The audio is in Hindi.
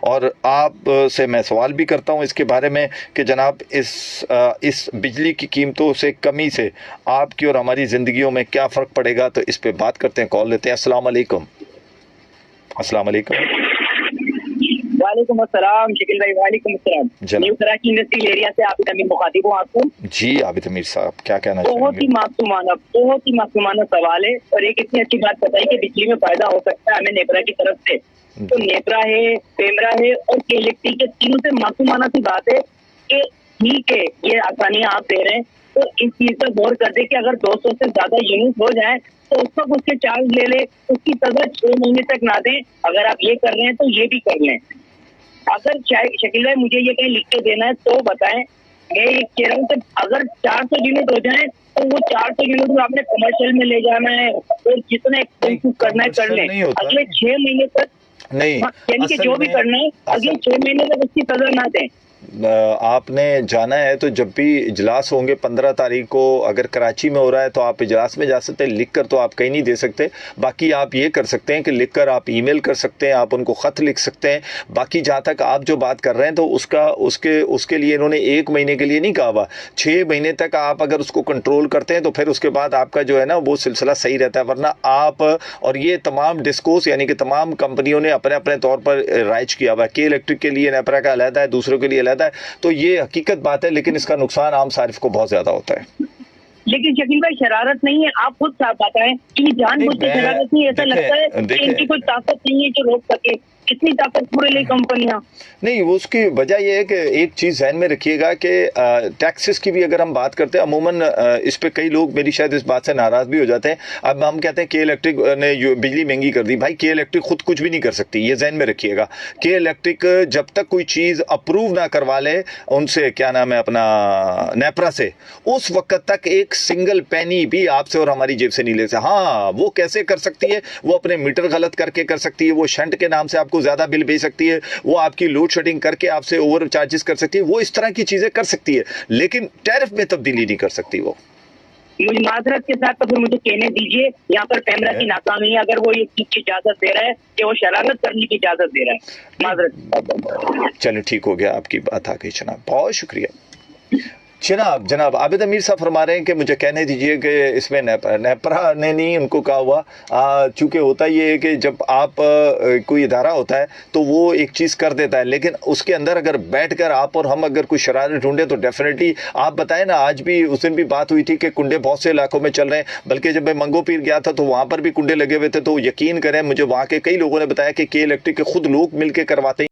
और आप से मैं सवाल भी करता हूँ इसके बारे में कि जनाब इस बिजली की कीमतों से कमी से आपकी और हमारी ज़िंदगियों में क्या फ़र्क पड़ेगा, तो इस पे बात करते हैं। कॉल लेते हैं। अस्सलाम वालेकुम। अस्सलाम वालेकुम। वालेकुम अस्सलाम शकील भाई। वालेकुम अस्सलाम। न्यू कराची इंडस्ट्रियल एरिया से आप अमीर मुखातिब हूँ आपको। जी आबिद अमीर साहब, क्या कहना चाहेंगे? बहुत ही मासूमाना सवाल है और एक इतनी अच्छी बात बताई कि बिजली में फायदा हो सकता है हमें नेपरा की तरफ से। तो नेपरा है, पेमरा है और केलेक्ट्री के तीनों से मासूमाना सी बात है कि ठीक है ये आसानियां आप दे रहे हैं, तो इस चीज पर गौर कर दे कि अगर 200 से ज्यादा यूनिट हो जाए तो उस वक्त उसके चार्ज ले ले, उसकी सजा 6 महीने तक ना दें। अगर आप ये कर रहे हैं तो ये भी कर लें। अगर शकील भाई मुझे ये कहीं लिख के देना है तो बताएं। मैं ये कह रहा हूँ कि अगर 400 यूनिट हो जाए तो वो 400 यूनिट को आपने कमर्शियल में ले जाना है और जितना एक्सपेंसिव करना है कर लें। अगले 6 महीने तक नहीं, यानी कि जो भी करना है अगले 6 महीने तक उसकी सजा ना दें। आपने जाना है तो जब भी इजलास होंगे 15 तारीख को, अगर कराची में हो रहा है तो आप इजलास में जा सकते हैं। लिख कर तो आप कहीं नहीं दे सकते। बाकी आप ये कर सकते हैं कि लिख कर आप ईमेल कर सकते हैं, आप उनको ख़त लिख सकते हैं। बाकी जहाँ तक आप जो बात कर रहे हैं तो उसके लिए इन्होंने 1 महीने के लिए नहीं कहा हुआ, 6 महीने तक आप अगर उसको कंट्रोल करते हैं तो फिर उसके बाद आपका जो है ना वो सिलसिला सही रहता है। वरना आप और ये तमाम डिस्कोर्स यानी कि तमाम कंपनियों ने अपने अपने तौर पर राइज किया हुआ है कि इलेक्ट्रिक के लिए नेपरा का अलहदा है, दूसरों के लिए अलहदा है। तो ये हकीकत बात है, लेकिन इसका नुकसान आम सारिफ को बहुत ज्यादा होता है। लेकिन शकील भाई शरारत नहीं है, आप खुद साफ बताएं कि जानबूझ के शरारत नहीं। ऐसा लगता है कि इनकी कोई ताकत नहीं है जो रोक सके। इतनी ताकत पूरे लिए कंपनियां नहीं, वो उसकी वजह यह है कि एक चीज़ ध्यान में रखिएगा कि टैक्सेस की भी अगर हम बात करते हैं, अमूमन इस पे कई लोग मेरी शायद इस बात से नाराज़ भी हो जाते हैं। अब हम कहते हैं के इलेक्ट्रिक ने बिजली महंगी कर दी। भाई के इलेक्ट्रिक खुद कुछ भी नहीं कर सकती, ये ध्यान में रखिएगा। के इलेक्ट्रिक जब तक कोई चीज़ अप्रूव ना करवा ले उनसे, क्या नाम है अपना, नेपरा से, उस वक्त तक एक सिंगल पैनी भी आपसे और हमारी जेब से नहीं ले सकते। हाँ, वो कैसे कर सकती है? वो अपने मीटर गलत करके कर सकती है, वो शंट के नाम से आपको ज्यादा बिल भेज सकती है, वो आपकी लोड शेडिंग करके आपसे ओवर चार्जेस कर सकती है, वो इस तरह की चीजें कर सकती है, लेकिन टैरिफ में तब्दीली नहीं कर सकती। वो मुझे माजरत के साथ तो फिर मुझे कहने दीजिए, यहाँ पर पेमरा की नाकामी है अगर वो ये चीज की इजाजत दे रहा है कि वो शरारत करने की इजाजत दे रहा है। माजरत। चलो ठीक हो गया, आपकी बात आ गई जनाब, बहुत शुक्रिया जनाब। आबिद अमीर साहब फरमा रहे हैं कि मुझे कहने दीजिए कि इसमें नेपरा ने नहीं उनको कहा हुआ। चूँकि होता ये है कि जब आप कोई इदारा होता है तो वो एक चीज़ कर देता है, लेकिन उसके अंदर अगर बैठकर आप और हम अगर कोई शरारत ढूंढे तो डेफिनेटली आप बताएं ना। आज भी उस दिन भी बात हुई थी कि कुंडे बहुत से इलाकों में चल रहे हैं, बल्कि जब मैं मंगो पीर गया था तो वहाँ पर भी कुंडे लगे हुए थे। तो यकीन करें, मुझे वहाँ के कई लोगों ने बताया कि के इलेक्ट्रिक के खुद लोग मिल के करवाते हैं।